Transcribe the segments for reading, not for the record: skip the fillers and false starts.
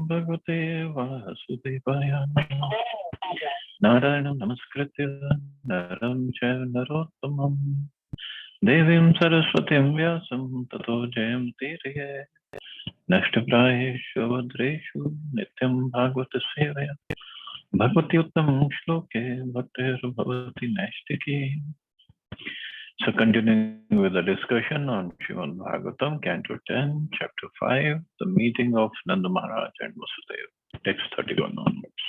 Bhagavate Vasudevaya. Narayanam Namaskritya Naram Chaiva Narottamam Devim Saraswatim Vyasam Tato Jayam Tirye Nashtaprayeshu Vadreshu Nityam Bhagavata Sevaya Bhagavati Uttam Shloke Bhaktir Bhavati Nashtiki. So continuing with the discussion on Srimad Bhagavatam, Canto 10, Chapter 5, the meeting of Nanda Maharaja and Vasudeva, text 31 onwards.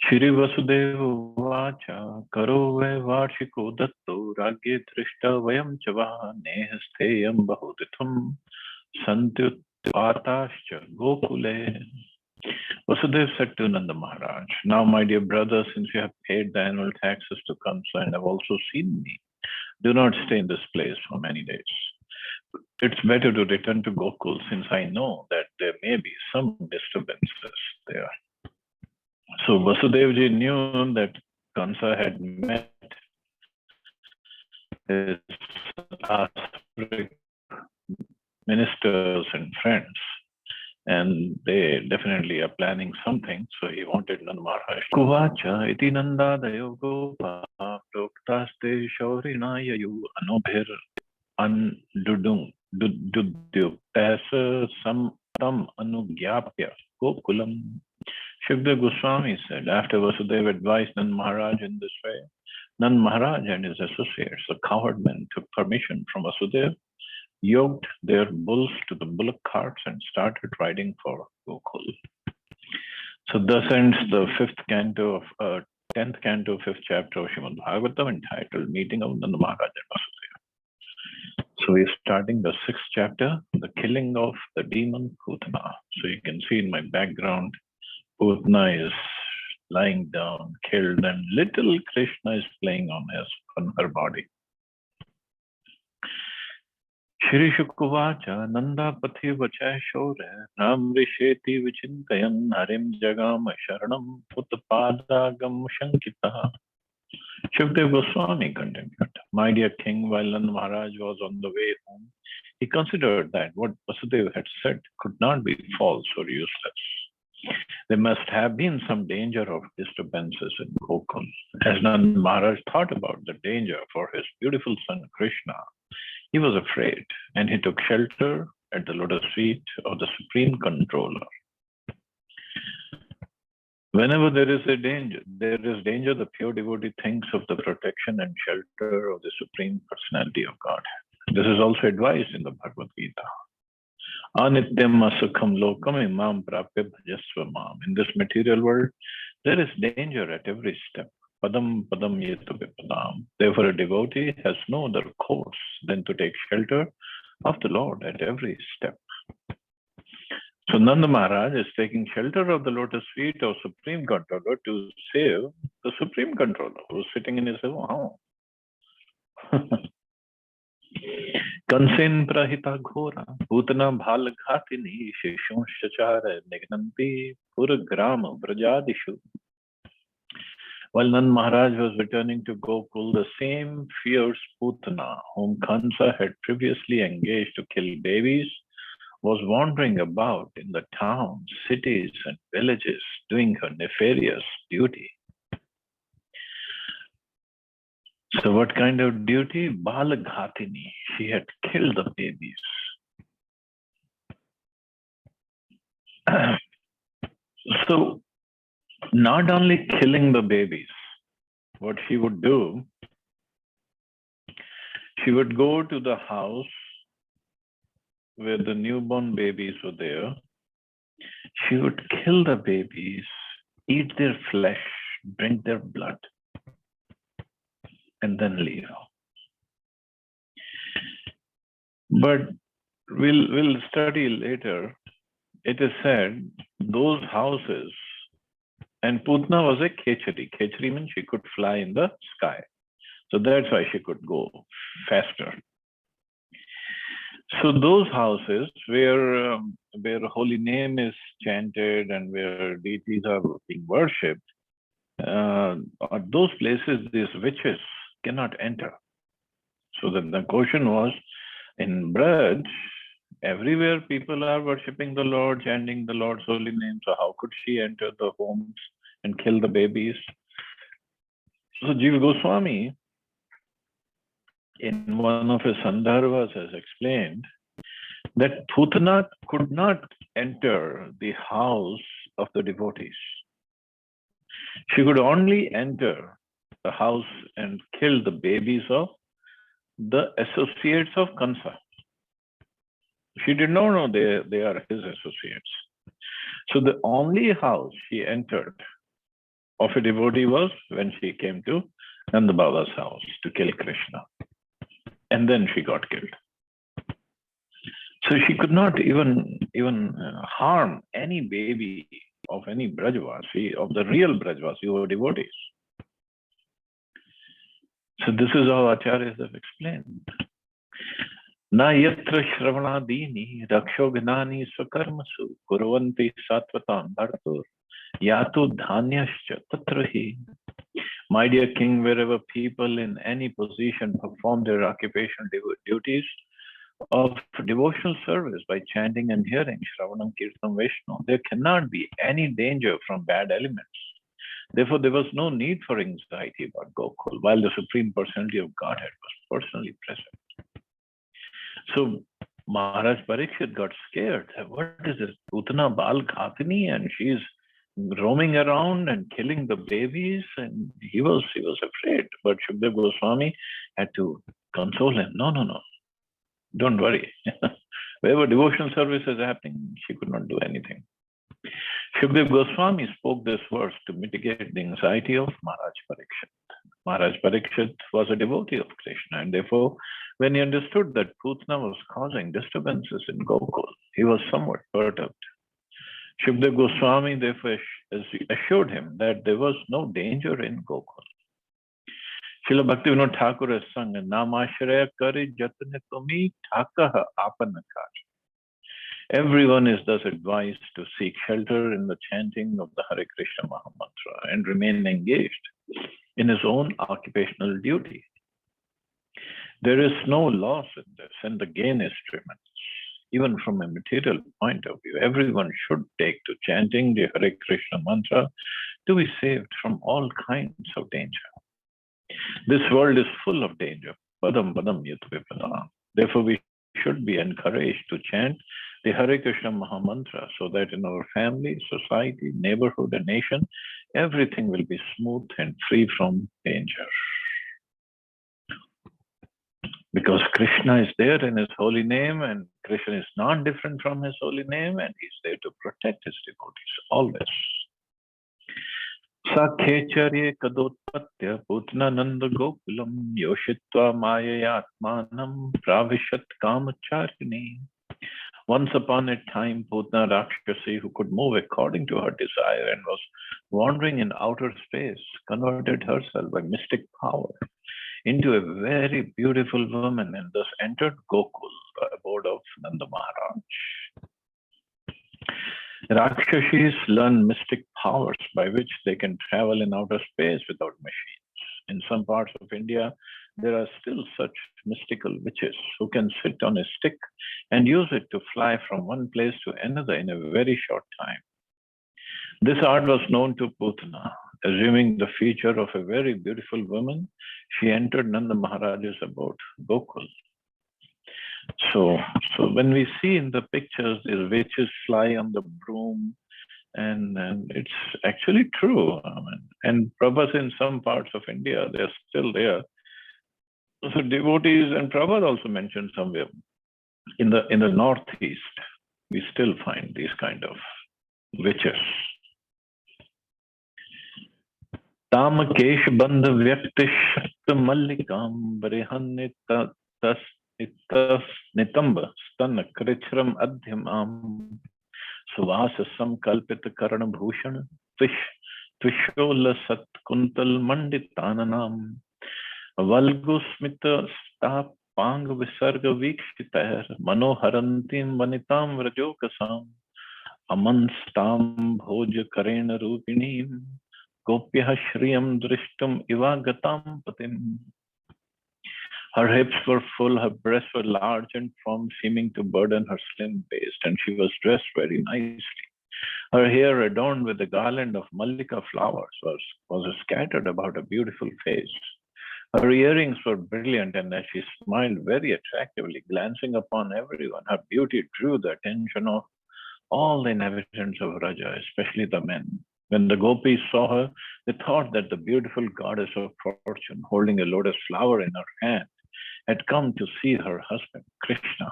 Shri Vasudeva Vacha Karo Ve Varshiko Datto Ragye Trishta Vayam Chava Nehasteyam Bahutitam Santyut Patascha Gokule. Vasudeva said to Nanda Maharaj, "Now, my dear brother, since you have paid the annual taxes to Kamsa and have also seen me, do not stay in this place for many days. It's better to return to Gokul, since I know that there may be some disturbances there." So Vasudevji knew that Kamsa had met his ministers and friends, and they definitely are planning something. So he wanted Nanda Maharaj. Kuvacha iti Nanda dayo gopa proktaste shaurina yayu anobhir andudung dudyuktas samtam anugyapya gokulam. Shukdev Goswami said, after Vasudeva advised Nanda Maharaj in this way, Nanda Maharaj and his associates, the cowherd men, took permission from Vasudeva, yoked their bulls to the bullock carts and started riding for Gokul. So thus ends the 10th canto, 5th chapter of Srimad Bhagavatam, entitled Meeting of Nanda Maharaj and Vasudeva. So we're starting the 6th chapter, the killing of the demon Khutana. So you can see in my background, Khutana is lying down, killed, and little Krishna is playing on her body. Shri Shukuvacha Nanda Pathi Vacha Shore Ram Risheti Vichintayan Harim Jagam Sharanam Uttapadagam Shankita. Shukdev Goswami continued, "My dear king, while Nanda Maharaj was on the way home, he considered that what Vasudeva had said could not be false or useless. There must have been some danger of disturbances in Gokul. As Nanda Maharaj thought about the danger for his beautiful son Krishna, he was afraid, and he took shelter at the lotus feet of the Supreme Controller. Whenever there is danger, the pure devotee thinks of the protection and shelter of the Supreme Personality of God. This is also advised in the Bhagavad Gita. Anityam asukham lokam imam prapya bhajasva mam. In this material world, there is danger at every step. Padam padam yetu vipadam. Therefore, a devotee has no other course than to take shelter of the Lord at every step. So Nanda Maharaj is taking shelter of the lotus feet of Supreme Controller to save the Supreme Controller who is sitting in his own home. Kansen prahita ghora bhutana bhalaghatini shishon shachara nignanti puragrama brajadishu. While Nanda Maharaj was returning to Gokul, the same fierce Khutana, whom Kamsa had previously engaged to kill babies, was wandering about in the towns, cities, and villages, doing her nefarious duty. So what kind of duty? Balaghatini. She had killed the babies. So not only killing the babies, what she would do, she would go to the house where the newborn babies were there. She would kill the babies, eat their flesh, drink their blood, and then leave. But we'll study later. It is said those houses, and Putna was a Khechari. Khechari means she could fly in the sky. So that's why she could go faster. So those houses where holy name is chanted and where deities are being worshipped, those places these witches cannot enter. So the question was, in Braj, Everywhere people are worshipping the Lord, chanting the Lord's holy name. So how could she enter the homes and kill the babies? So Jiva Goswami, in one of his Sandarbhas, has explained that Khutana could not enter the house of the devotees. She could only enter the house and kill the babies of the associates of Kansa. She did not know they are his associates. So the only house she entered of a devotee was when she came to Nanda Baba's house to kill Krishna. And then she got killed. So she could not even harm any baby of any Brajvasi, of the real Brajvasi who were devotees. So this is how Acharyas have explained. Na yatra shravanadini rakshognani swakarmasu kurvanti satvatam bhartur yatu dhanyascha tatrahi. My dear king, wherever people in any position perform their occupational duties of devotional service by chanting and hearing Shravanam Kirtan Vaishnav, there cannot be any danger from bad elements. Therefore, there was no need for anxiety about Gokul, while the Supreme Personality of Godhead was personally present. So Maharaj Parikshit got scared. What is this? Khutana Bal Khatini, and she's roaming around and killing the babies, and he was afraid. But Shukdev Goswami had to console him. No. Don't worry. Wherever devotional service is happening, she could not do anything. Shukdev Goswami spoke this verse to mitigate the anxiety of Maharaj Parikshit. Maharaj Parikshit was a devotee of Krishna, and therefore, when he understood that Khutana was causing disturbances in Gokul, he was somewhat perturbed. Shukdev Goswami therefore assured him that there was no danger in Gokul. Srila Bhaktivinoda Thakur has sung, Namashraya kari jatne tumi thakaha apanakar. Everyone is thus advised to seek shelter in the chanting of the Hare Krishna Mahamantra and remain engaged in his own occupational duty. There is no loss in this, and the gain is tremendous. Even from a material point of view, everyone should take to chanting the Hare Krishna mantra to be saved from all kinds of danger. This world is full of danger. Padam padam yat vipada. Therefore, we should be encouraged to chant the Hare Krishna Mahamantra so that in our family, society, neighborhood, and nation, everything will be smooth and free from danger. Because Krishna is there in his holy name, and Krishna is not different from his holy name, and he's there to protect his devotees always. Sakhecharye kadotpatya putna nanda gokulam yoshitva mayayatmanam pravishat kamacharini. Once upon a time, Putna Rakshasi, who could move according to her desire and was wandering in outer space, converted herself by mystic power into a very beautiful woman and thus entered Gokul, the abode of Nanda Maharaj. Rakshashis learn mystic powers by which they can travel in outer space without machines. In some parts of India, there are still such mystical witches who can sit on a stick and use it to fly from one place to another in a very short time. This art was known to Putana. Assuming the feature of a very beautiful woman, she entered Nanda Maharaja's abode, Gokul. So when we see in the pictures these witches fly on the broom, and it's actually true. And Prabhupada in some parts of India, they're still there. So devotees, and Prabhupada also mentioned somewhere, in the northeast, we still find these kind of witches. Tam kesh bandha vyakti shakta mallikam brihannita tas nitamba stana krichram adhyamam suvasa samkalpita karana bhushan tvishola sat kuntal manditananam valgusmita sta pang visarga vikshitair manoharantim vanitam vrajokasam amanstam bhoja karena rupinim Gopyah Shriyam Drishtam Ivagatam Patim. Her hips were full, her breasts were large and firm, seeming to burden her slim waist, and she was dressed very nicely. Her hair, adorned with a garland of mallika flowers, was scattered about a beautiful face. Her earrings were brilliant, and as she smiled very attractively, glancing upon everyone, her beauty drew the attention of all the inhabitants of Raja, especially the men. When the gopis saw her, they thought that the beautiful goddess of fortune, holding a lotus flower in her hand, had come to see her husband, Krishna.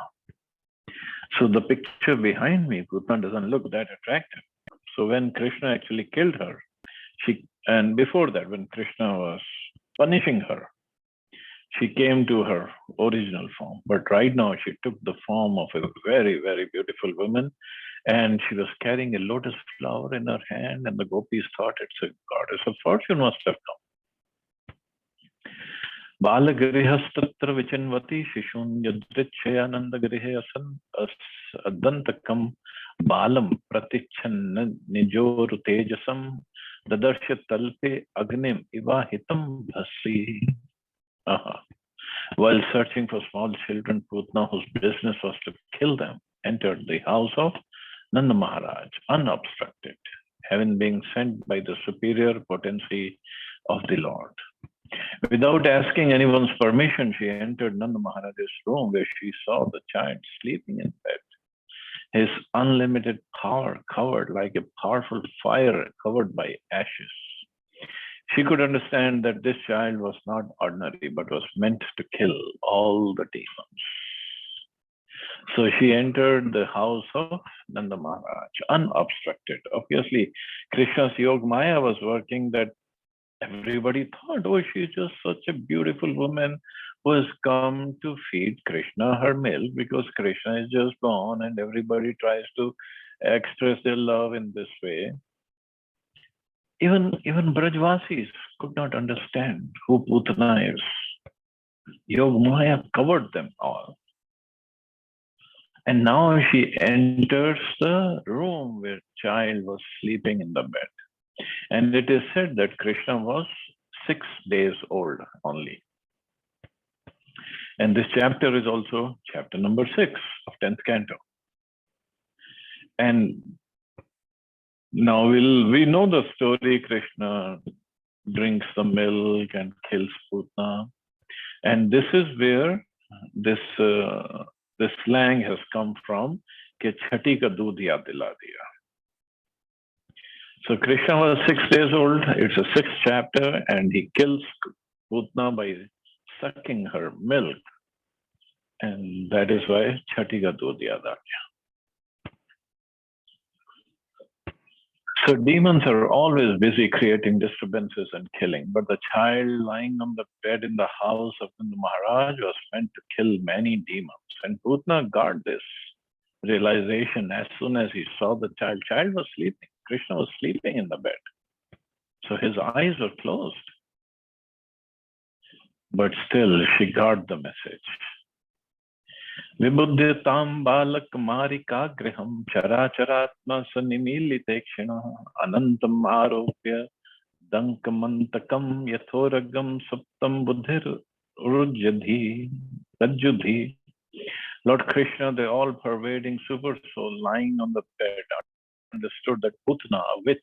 So the picture behind me, Khutana, doesn't look that attractive. So when Krishna actually killed her, and before that, when Krishna was punishing her, she came to her original form. But right now, she took the form of a very, very beautiful woman, and she was carrying a lotus flower in her hand, and the gopis thought it's a goddess of fortune must have come. बालगृहस्तत्र विचिन्वति शिशून् यदृच्छयानन्दगृहे अदन्तकं बालं प्रतिच्छन्न निजोरुतेजसं ददर्श तल्पे अग्निम इवाहितं भस्री. While searching for small children, Khutana, whose business was to kill them, entered the house of Nanda Maharaj unobstructed, having been sent by the superior potency of the Lord. Without asking anyone's permission, she entered Nanda Maharaj's room, where she saw the child sleeping in bed. His unlimited power covered like a powerful fire covered by ashes. She could understand that this child was not ordinary, but was meant to kill all the demons. So she entered the house of Nanda Maharaj unobstructed. Obviously, Krishna's Yog Maya was working, that everybody thought, oh, she's just such a beautiful woman who has come to feed Krishna her milk, because Krishna is just born and everybody tries to express their love in this way. Even Brajvasis could not understand who Putana is. Yog Maya covered them all. And now she enters the room where child was sleeping in the bed. And it is said that Krishna was 6 days old only. And this chapter is also chapter number 6 of 10th canto. And now we know the story. Krishna drinks the milk and kills Putana. And this is where this slang has come from, ke chhati ka doodh yaad dila diya. So Krishna was 6 days old. It's a 6th chapter, and he kills Khutana by sucking her milk, and that is why chhati ka doodh yaad aa gaya. So demons are always busy creating disturbances and killing, but the child lying on the bed in the house of the Maharaj was meant to kill many demons. And Khutana got this realization as soon as he saw the child. Child was sleeping. Krishna was sleeping in the bed. So his eyes were closed. But still, she got the message. Vibudhitam balak marika griham characharatma sanimilitekshina anantam aropya dankamantakam yathoragam saptam buddhir rajudhi. Lord Krishna, the all-pervading super soul lying on the bed, understood that Khutana, a witch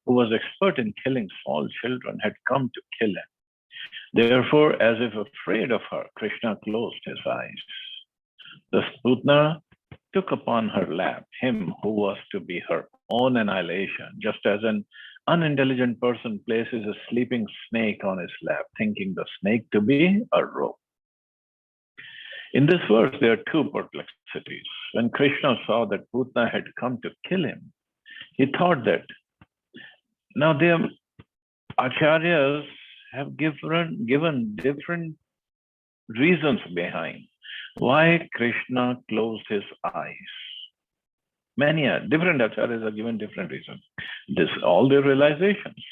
who was expert in killing small children, had come to kill him. Therefore, as if afraid of her, Krishna closed his eyes. Thus Khutana took upon her lap him who was to be her own annihilation, just as an unintelligent person places a sleeping snake on his lap, thinking the snake to be a rope. In this verse, there are two perplexities. When Krishna saw that Khutana had come to kill him, he thought that now the acharyas have given different reasons behind why Krishna closed his eyes. Many different acharyas are given different reasons. This all their realizations.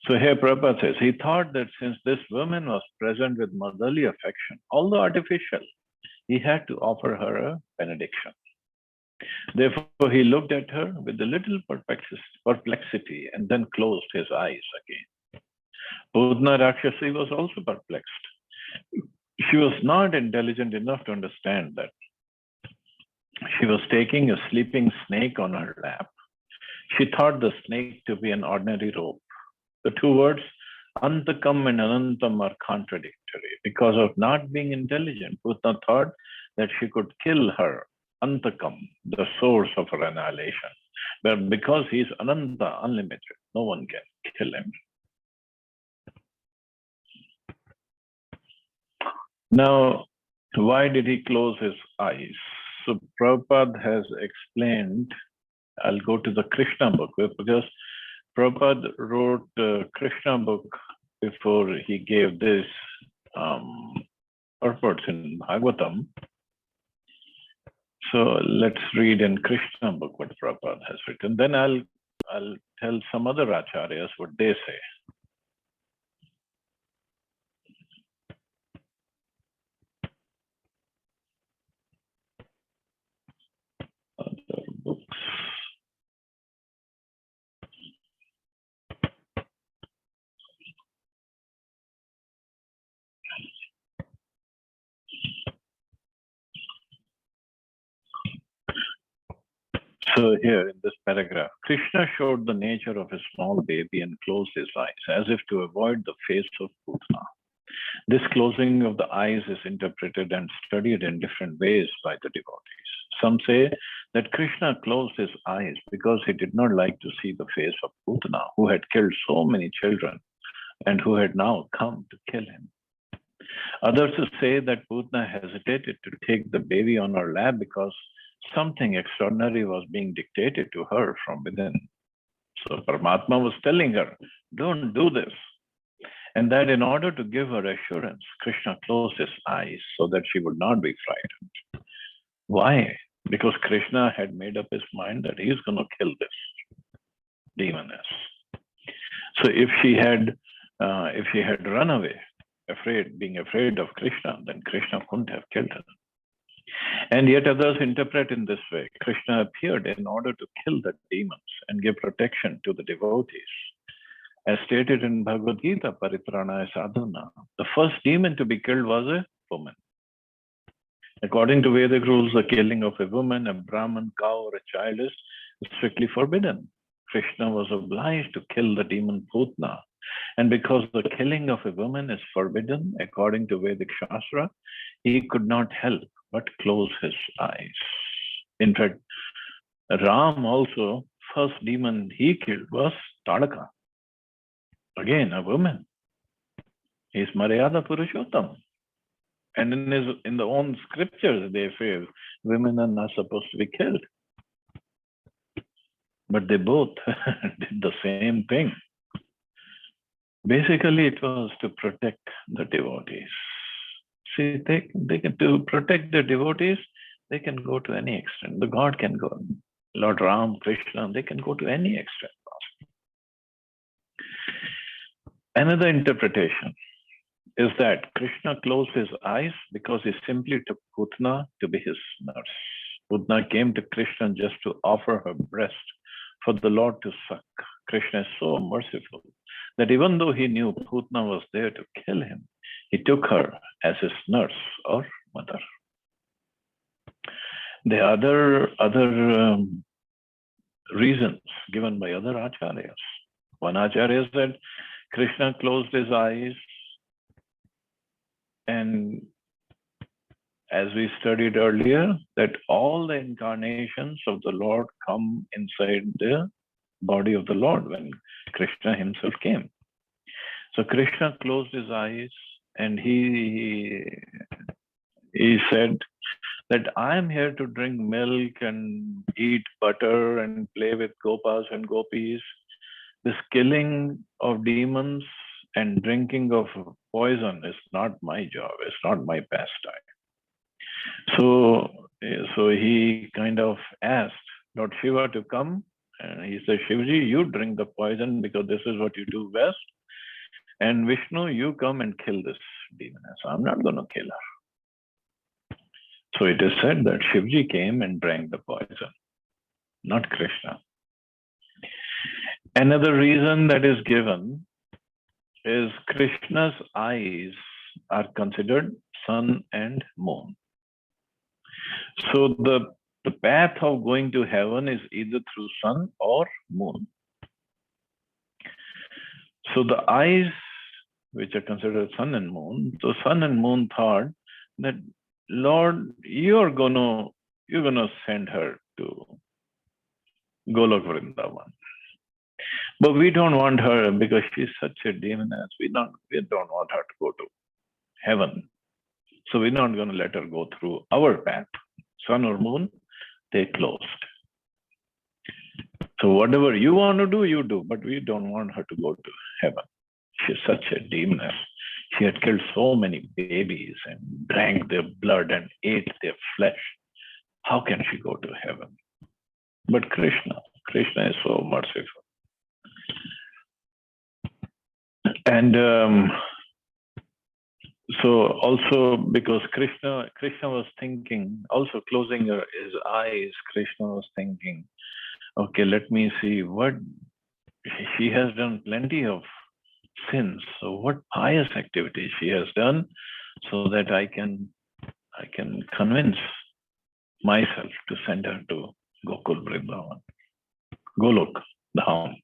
So here Prabhupada says, he thought that since this woman was present with motherly affection, although artificial, he had to offer her a benediction. Therefore, he looked at her with a little perplexity and then closed his eyes again. Khutana Rakshasi was also perplexed. She was not intelligent enough to understand that she was taking a sleeping snake on her lap. She thought the snake to be an ordinary rope. The two words, Antakam and Anantam, are contradictory. Because of not being intelligent, Khutana thought that she could kill her, Antakam, the source of her annihilation. But because he is Ananta, unlimited, no one can kill him. Now, why did he close his eyes? So Prabhupada has explained, I'll go to the Krishna book, because Prabhupada wrote the Krishna book before he gave this purport in Bhagavatam. So let's read in Krishna book what Prabhupada has written. Then I'll tell some other acharyas what they say. Other books. So here in this paragraph, Krishna showed the nature of a small baby and closed his eyes as if to avoid the face of Khutana. This closing of the eyes is interpreted and studied in different ways by the devotees. Some say that Krishna closed his eyes because he did not like to see the face of Khutana, who had killed so many children and who had now come to kill him. Others say that Khutana hesitated to take the baby on her lap because something extraordinary was being dictated to her from within. So Paramatma was telling her, don't do this. And that in order to give her assurance, Krishna closed his eyes so that she would not be frightened. Why? Because Krishna had made up his mind that he is going to kill this demoness. So if she had run away, being afraid of Krishna, then Krishna couldn't have killed her. And yet others interpret in this way. Krishna appeared in order to kill the demons and give protection to the devotees. As stated in Bhagavad Gita, Paritranaya Sadhana, the first demon to be killed was a woman. According to Vedic rules, the killing of a woman, a Brahman, cow, or a child is strictly forbidden. Krishna was obliged to kill the demon Khutana. And because the killing of a woman is forbidden according to Vedic Shastra, he could not help but close his eyes. In fact, Ram also, first demon he killed was Tadaka. Again, a woman. He is Maryada Purushottam. And in the own scriptures, they say women are not supposed to be killed. But they both did the same thing. Basically, it was to protect the devotees. See, they can, to protect the devotees, they can go to any extent. The God can go. Lord Ram, Krishna, they can go to any extent. Another interpretation is that Krishna closed his eyes because he simply took Khutana to be his nurse. Khutana came to Krishna just to offer her breast for the Lord to suck. Krishna is so merciful that even though he knew Khutana was there to kill him, he took her as his nurse or mother. The other reasons given by other acharyas. One acharya said Krishna closed his eyes, and as we studied earlier, that all the incarnations of the Lord come inside the body of the Lord when Krishna himself came. So Krishna closed his eyes and he said that I am here to drink milk and eat butter and play with gopas and gopis. This killing of demons and drinking of poison is not my job. It's not my pastime. So he kind of asked Lord Shiva to come, and he said, Shivji, you drink the poison because this is what you do best. And Vishnu, you come and kill this demoness. I'm not going to kill her. So it is said that Shivji came and drank the poison, not Krishna. Another reason that is given is Krishna's eyes are considered sun and moon. So the path of going to heaven is either through sun or moon. So the eyes, which are considered sun and moon, so sun and moon thought that, Lord, you're gonna send her to Golok Vrindavan. But we don't want her because she's such a demoness. We don't want her to go to heaven. So we're not going to let her go through our path. Sun or moon, they closed. So whatever you want to do, you do. But we don't want her to go to heaven. She's such a demoness. She had killed so many babies and drank their blood and ate their flesh. How can she go to heaven? But Krishna is so merciful. And so also because Krishna was thinking, also closing his eyes, Krishna was thinking, okay, let me see what she has done plenty of sins. So what pious activities she has done so that I can convince myself to send her to Gokul Vrindavan, Golok Dham.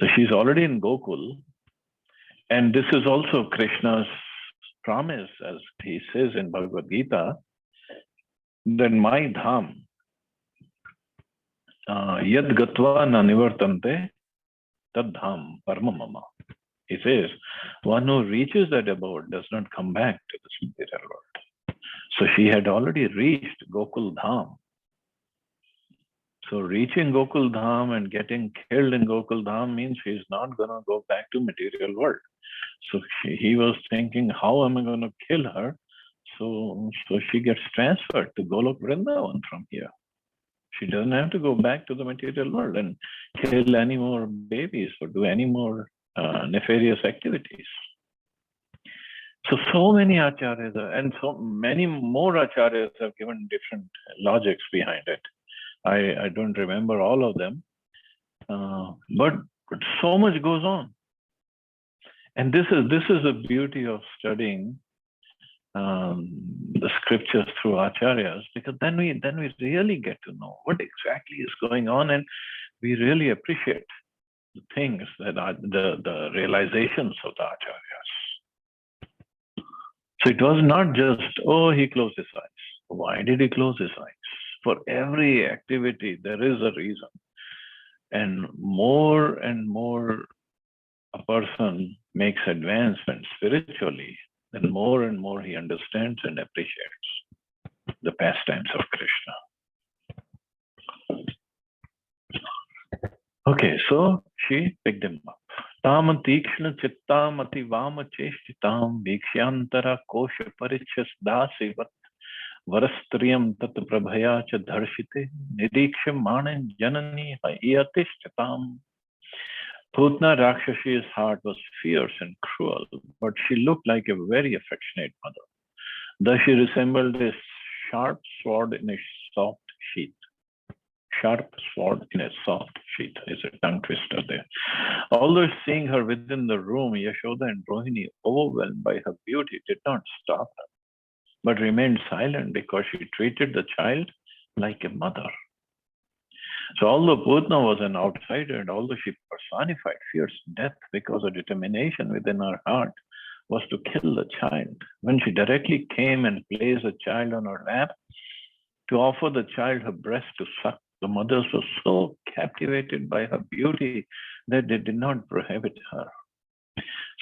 So she's already in Gokul. And this is also Krishna's promise, as he says in Bhagavad Gita, that my dham, yad gatva na nivartante, tad dham parma mama. He says, one who reaches that abode does not come back to this material world. So she had already reached Gokul Dham. So reaching Gokul Dham and getting killed in Gokul Dham means she's not going to go back to material world. So he was thinking, how am I going to kill her? So she gets transferred to Golok Vrindavan from here. She doesn't have to go back to the material world and kill any more babies or do any more nefarious activities. So many acharyas and so many more acharyas have given different logics behind it. I don't remember all of them, but so much goes on. And this is the beauty of studying the scriptures through acharyas, because then we really get to know what exactly is going on, and we really appreciate the things that are the realizations of the acharyas. So it was not just, oh, he closed his eyes. Why did he close his eyes? For every activity, there is a reason. And more a person makes advancement spiritually, then more and more he understands and appreciates the pastimes of Krishna. Okay, so she picked him up. Tam tikshna chittam ati vama cheshtitam vikshantara kosha parichas dasivat varastriyam tat prabhaya cha dharshite nidiksham manan janani hayatishtatam. Khutana Rakshashi's heart was fierce and cruel, but she looked like a very affectionate mother. Thus she resembled a sharp sword in a soft sheath. Sharp sword in a soft sheath is a tongue twister there. Although seeing her within the room, Yashoda and Rohini, overwhelmed by her beauty, did not stop her, but remained silent because she treated the child like a mother. So although Khutana was an outsider, and although she personified fierce death because her determination within her heart was to kill the child, when she directly came and placed the child on her lap to offer the child her breast to suck, the mothers were so captivated by her beauty that they did not prohibit her.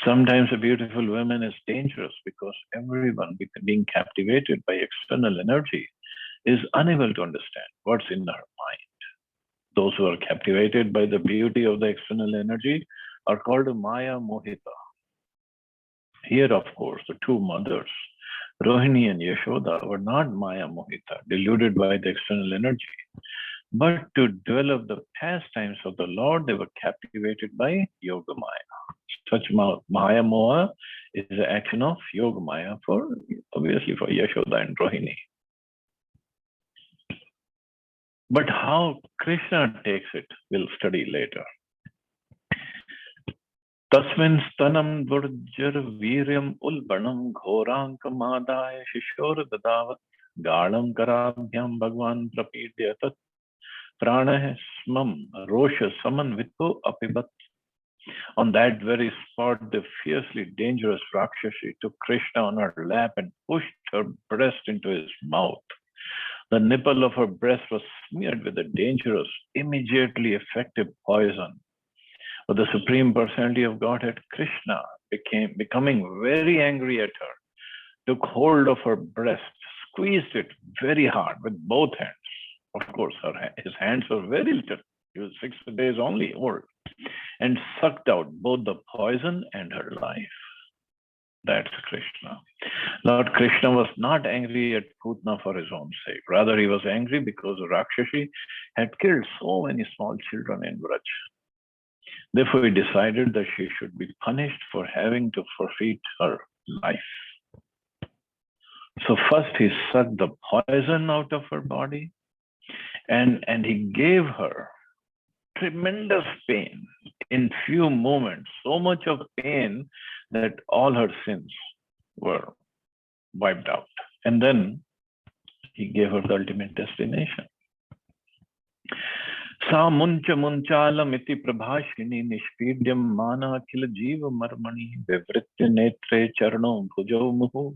Sometimes a beautiful woman is dangerous because everyone being captivated by external energy is unable to understand what's in her mind. Those who are captivated by the beauty of the external energy are called Maya Mohita. Here, of course, the two mothers, Rohini and Yashoda, were not Maya Mohita, deluded by the external energy. But to develop the pastimes of the Lord, they were captivated by Yoga Maya. Such Maya Moha is the action of Yoga Maya obviously for Yashoda and Rohini. But how Krishna takes it, we'll study later. Tasmin stanam durjar viryam ulbanam ghorankamadaya shishor dadavat galam karabhyam bhagwan prapidya tat pranah smam rosha samanvito apibat. On that very spot, the fiercely dangerous Rakshasi took Krishna on her lap and pushed her breast into his mouth. The nipple of her breast was smeared with a dangerous, immediately effective poison. But the Supreme Personality of Godhead, Krishna, becoming very angry at her, took hold of her breast, squeezed it very hard with both hands. Of course, his hands were very little. He was 6 days only old, and sucked out both the poison and her life. That's Krishna. Lord Krishna was not angry at Khutana for his own sake. Rather, he was angry because Rakshasi had killed so many small children in Vraj. Therefore, he decided that she should be punished for having to forfeit her life. So first he sucked the poison out of her body, and he gave her tremendous pain in few moments, so much of pain that all her sins were wiped out. And then he gave her the ultimate destination. Sa muncha munchalam iti prabhashini nishpidyam mana khil jiva marmani vivritya netre charno bhujau muhu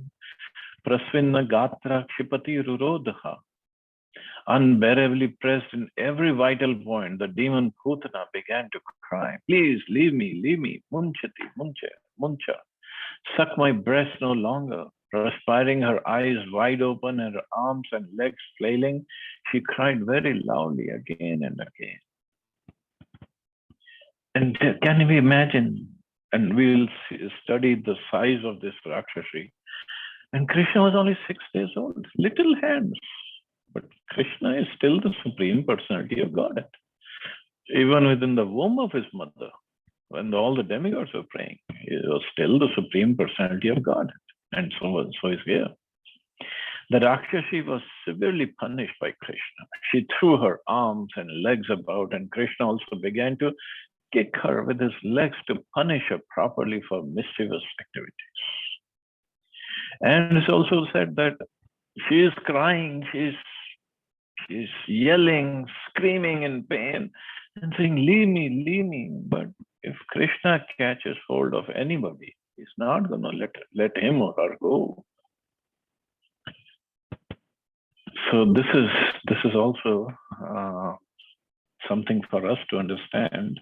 prasvinna gatra kshipati rurodha. Unbearably pressed in every vital point, the demon Khutana began to cry, "Please leave me, munchati, muncha. Suck my breast no longer." Perspiring, her eyes wide open and her arms and legs flailing, she cried very loudly again and again. And can we imagine? And we'll study the size of this Rakshasi. And Krishna was only 6 days old, little hands. But Krishna is still the Supreme Personality of Godhead. Even within the womb of his mother, when all the demigods were praying, he was still the Supreme Personality of Godhead. And so is here. The Rakshasi was severely punished by Krishna. She threw her arms and legs about, and Krishna also began to kick her with his legs to punish her properly for mischievous activities. And it's also said that she is crying, she's yelling, screaming in pain, and saying, leave me. But if Krishna catches hold of anybody, he's not going to let him or her go. So this is also something for us to understand.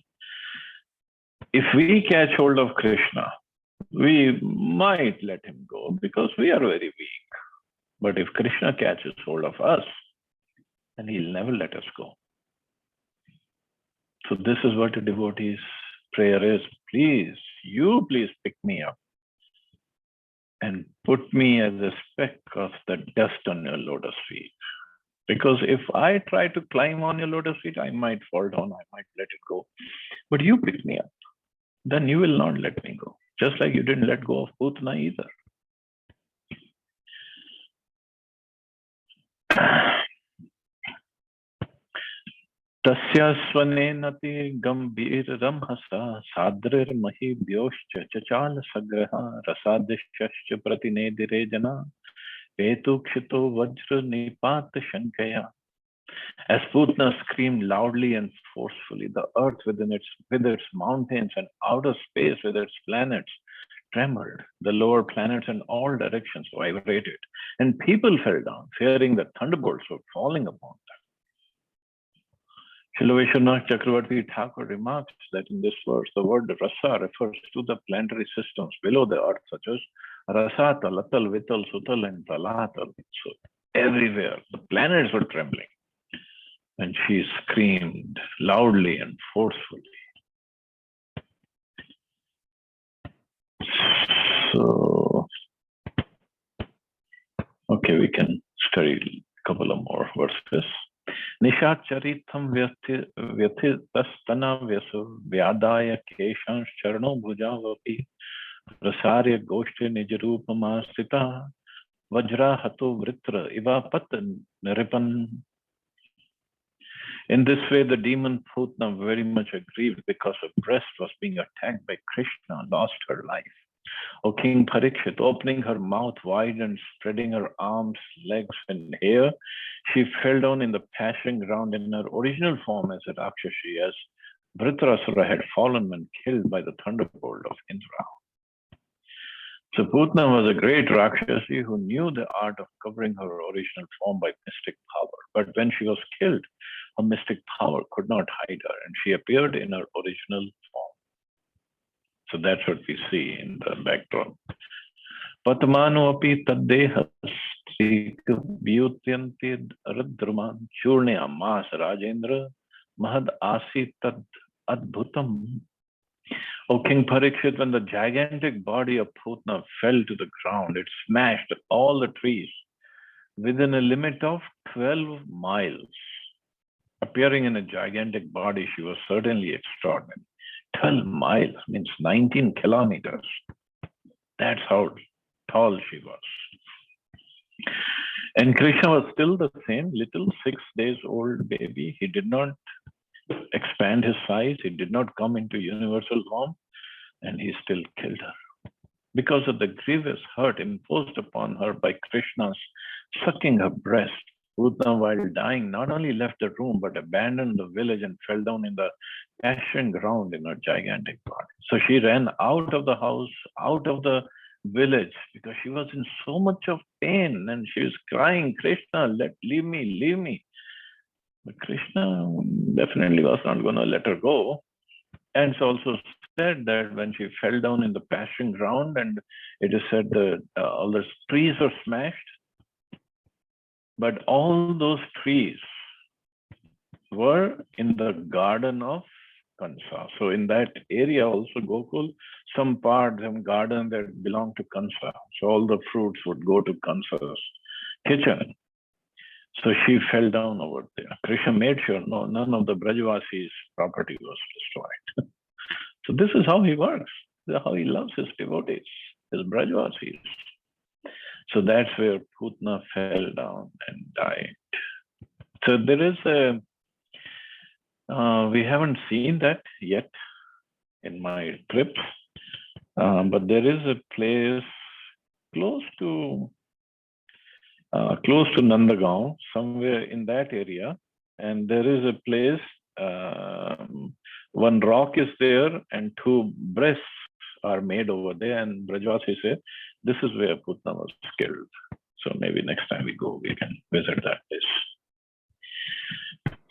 If we catch hold of Krishna, we might let him go because we are very weak. But if Krishna catches hold of us, then he'll never let us go. So this is what a devotee's prayer is. Please pick me up and put me as a speck of the dust on your lotus feet. Because if I try to climb on your lotus feet, I might fall down, I might let it go. But you pick me up, then you will not let me go. Just like you didn't let go of Khutana either. Tasya svanenati gambir ramhasa sadrir mahi vyoscha chachal sagraha rasadishascha pratinedire jana petukshito vajra nipat shankaya. As Khutana screamed loudly and forcefully, the earth with its mountains and outer space with its planets trembled. The lower planets in all directions vibrated, and people fell down, fearing that thunderbolts were falling upon them. Srila Vishwanath Chakravarti Thakur remarks that in this verse, the word rasa refers to the planetary systems below the earth, such as Rasa, Talatal, Vital, Sutal, and Talatal. So everywhere, the planets were trembling. And she screamed loudly and forcefully. So, okay, we can study a couple of more verses. Nishat charitam vyatitastana vyasu vyadaya keshan charno bhujavapi prasarya goshte nijarupama sita vajra hato vritra iva pat niripan. In this way, the demon Khutana, very much aggrieved because her breast was being attacked by Krishna, lost her life. O King Parikshit, opening her mouth wide and spreading her arms, legs, and hair, she fell down in the passion ground in her original form as a Rakshasi, as Dhritarashtra had fallen when killed by the thunderbolt of Indra. So Putna was a great Rakshasi who knew the art of covering her original form by mystic power. But when she was killed, her mystic power could not hide her, and she appeared in her original form. So that's what we see in the backdrop. Patmano api taddeha strikvyutyanti radruman churnya mas Rajendra mahad asi tad adbhutam. O King Parikshit, when the gigantic body of Putna fell to the ground, it smashed all the trees within a limit of 12 miles. Appearing in a gigantic body, she was certainly extraordinary. 12 miles means 19 kilometers. That's how tall she was. And Krishna was still the same little 6 days old baby. He did not expand his size. He did not come into universal form, and he still killed her. Because of the grievous hurt imposed upon her by Krishna's sucking her breast, Putna, while dying, not only left the room, but abandoned the village and fell down in the passion ground in her gigantic body. So she ran out of the house, out of the village, because she was in so much of pain, and she was crying, Krishna, leave me, leave me. But Krishna definitely was not going to let her go. And it's also said that when she fell down in the passion ground, and it is said that all the trees were smashed, but all those trees were in the garden of Kansa. So in that area also, Gokul, some part, some garden that belonged to Kansa. So all the fruits would go to Kansa's kitchen. So she fell down over there. Krishna made sure none of the Brajavasis' property was destroyed. So this is how he works. This is how he loves his devotees, his Brajavasis. So that's where Putna fell down and died. So there is we haven't seen that yet in my trips, but there is a place close to Nandagaon, somewhere in that area, and there is a place, one rock is there and two breasts are made over there, and Brajvasi said, this is where Putna was killed. So maybe next time we go, we can visit that place.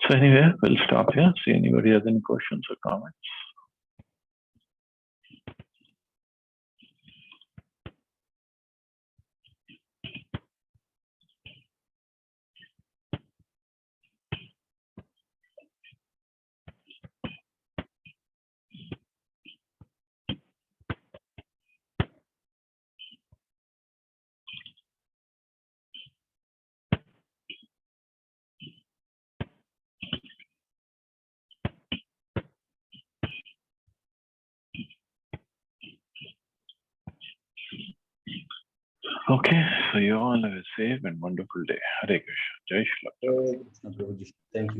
So anyway, we'll stop here. See anybody has any questions or comments. Okay, so you all have a safe and wonderful day. Hare Krishna. Jai Shri. Thank you.